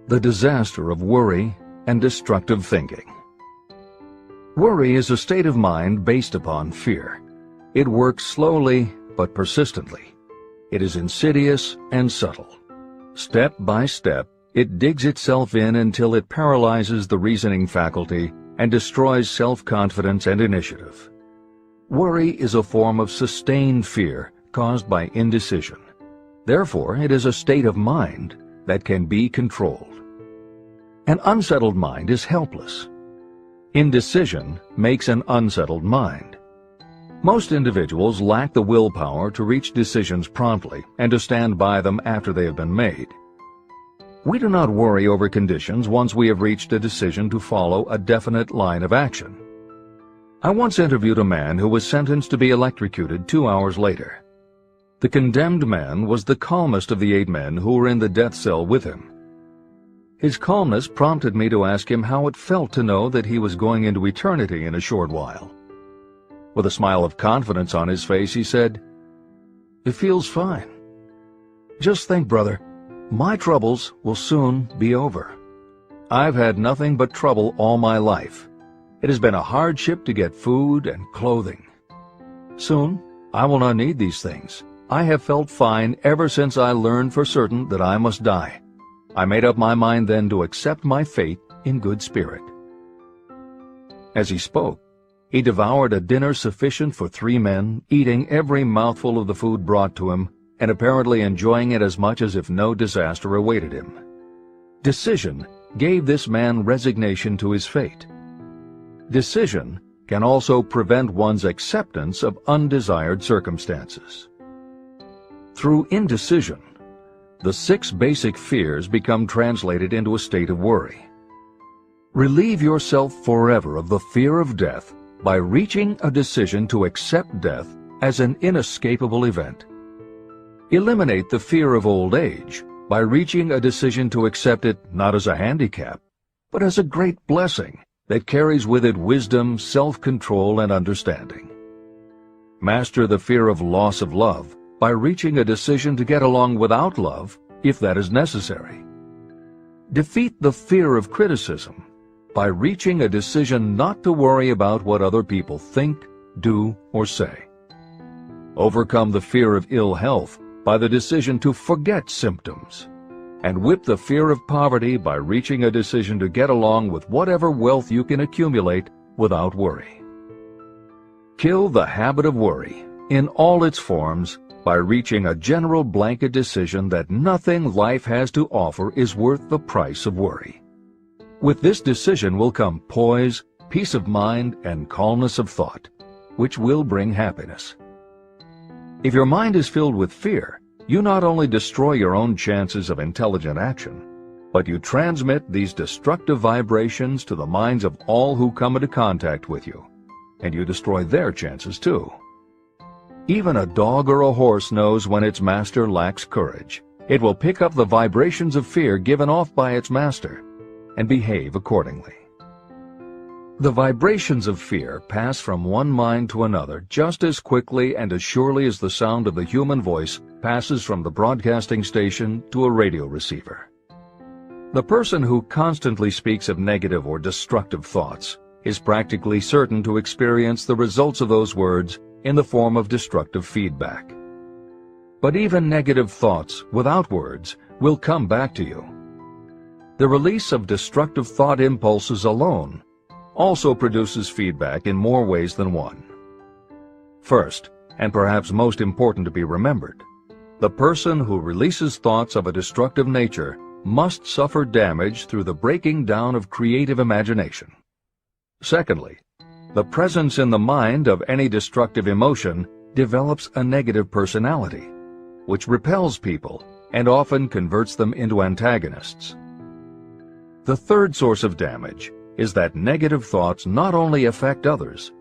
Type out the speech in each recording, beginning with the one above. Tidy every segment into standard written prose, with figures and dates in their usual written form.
The disaster of worry and destructive thinking. Worry is a state of mind based upon fear. It works slowly but persistently. It is insidious and subtle. Step by step, it digs itself in until it paralyzes the reasoning faculty and destroys self-confidence and initiative. Worry is a form of sustained fear caused by indecision. Therefore, it is a state of mind that can be controlled. An unsettled mind is helpless. Indecision makes an unsettled mind. Most individuals lack the willpower to reach decisions promptly and to stand by them after they have been made. We do not worry over conditions once we have reached a decision to follow a definite line of action. I once interviewed a man who was sentenced to be electrocuted 2 hours later. The condemned man was the calmest of the 8 men who were in the death cell with him. His calmness prompted me to ask him how it felt to know that he was going into eternity in a short while. With a smile of confidence on his face, he said, "It feels fine. Just think, brother, my troubles will soon be over. I've had nothing but trouble all my life. It has been a hardship to get food and clothing. Soon, I will not need these things. I have felt fine ever since I learned for certain that I must die. I made up my mind then to accept my fate in good spirit." As he spoke, he devoured a dinner sufficient for 3 men, eating every mouthful of the food brought to him, and apparently enjoying it as much as if no disaster awaited him. Decision gave this man resignation to his fate. Decision can also prevent one's acceptance of undesired circumstances. Through indecision, the 6 basic fears become translated into a state of worry. Relieve yourself forever of the fear of death by reaching a decision to accept death as an inescapable event. Eliminate the fear of old age by reaching a decision to accept it not as a handicap, but as a great blessing that carries with it wisdom, self-control, and understanding. Master the fear of loss of love by reaching a decision to get along without love, if that is necessary. Defeat the fear of criticism by reaching a decision not to worry about what other people think, do, or say. Overcome the fear of ill health by the decision to forget symptoms, and whip the fear of poverty by reaching a decision to get along with whatever wealth you can accumulate without worry. Kill the habit of worry in all its forms by reaching a general blanket decision that nothing life has to offer is worth the price of worry. With this decision will come poise, peace of mind, and calmness of thought, which will bring happiness. If your mind is filled with fear, you not only destroy your own chances of intelligent action, but you transmit these destructive vibrations to the minds of all who come into contact with you, and you destroy their chances too. Even a dog or a horse knows when its master lacks courage. It will pick up the vibrations of fear given off by its master and behave accordingly. The vibrations of fear pass from one mind to another just as quickly and as surely as the sound of the human voice passes from the broadcasting station to a radio receiver. The person who constantly speaks of negative or destructive thoughts is practically certain to experience the results of those words in the form of destructive feedback. But even negative thoughts without words will come back to you. The release of destructive thought impulses alone also produces feedback in more ways than one. First, and perhaps most important to be remembered, the person who releases thoughts of a destructive nature must suffer damage through the breaking down of creative imagination. Secondly, the presence in the mind of any destructive emotion develops a negative personality, which repels people and often converts them into antagonists. The third source of damage is that negative thoughts not only affect others,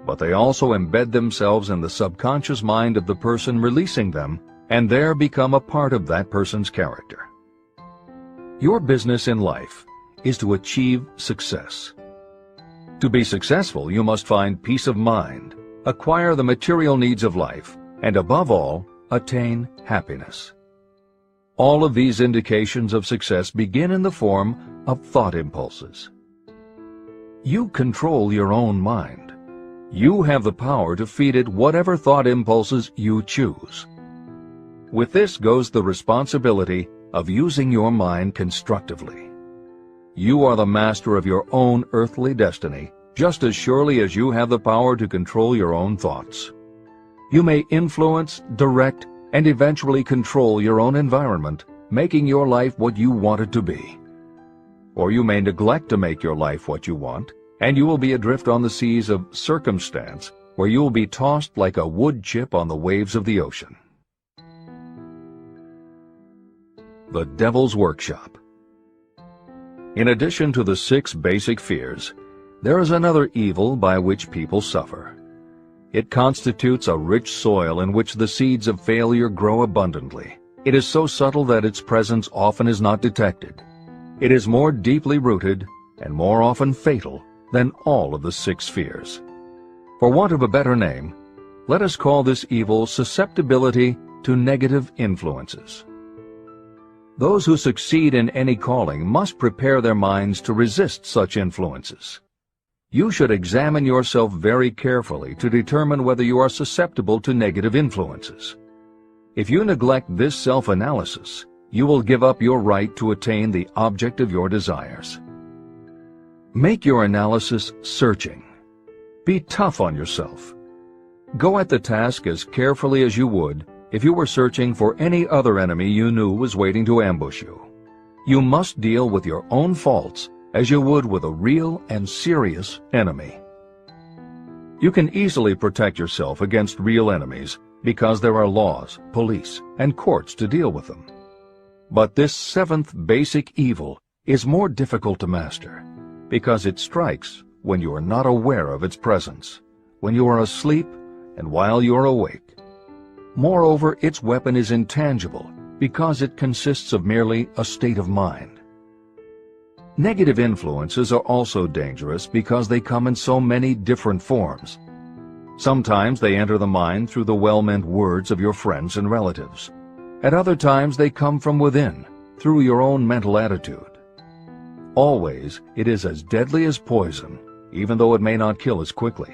but they also embed themselves in the subconscious mind of the person releasing them and there become a part of that person's character. Your business in life is to achieve success. To be successful, you must find peace of mind, acquire the material needs of life, and above all, attain happiness. All of these indications of success begin in the form of thought impulses. You control your own mind. You have the power to feed it whatever thought impulses you choose. With this goes the responsibility of using your mind constructively. You are the master of your own earthly destiny, just as surely as you have the power to control your own thoughts. You may influence, direct, and eventually control your own environment, making your life what you want it to be. Or you may neglect to make your life what you want, and you will be adrift on the seas of circumstance, where you will be tossed like a wood chip on the waves of the ocean. The Devil's Workshop. In addition to the 6 basic fears, there is another evil by which people suffer. It constitutes a rich soil in which the seeds of failure grow abundantly. It is so subtle that its presence often is not detected. It is more deeply rooted and more often fatal than all of the 6 fears. For want of a better name, let us call this evil susceptibility to negative influences. Those who succeed in any calling must prepare their minds to resist such influences. You should examine yourself very carefully to determine whether you are susceptible to negative influences. If you neglect this self-analysis, you will give up your right to attain the object of your desires. Make your analysis searching. Be tough on yourself. Go at the task as carefully as you would if you were searching for any other enemy you knew was waiting to ambush you. You must deal with your own faults as you would with a real and serious enemy. You can easily protect yourself against real enemies because there are laws, police, and courts to deal with them. But this 7th basic evil is more difficult to master because it strikes when you are not aware of its presence, when you are asleep and while you are awake. Moreover, its weapon is intangible because it consists of merely a state of mind. Negative influences are also dangerous because they come in so many different forms. Sometimes they enter the mind through the well-meant words of your friends and relatives. At other times they come from within, through your own mental attitude. Always, it is as deadly as poison, even though it may not kill as quickly.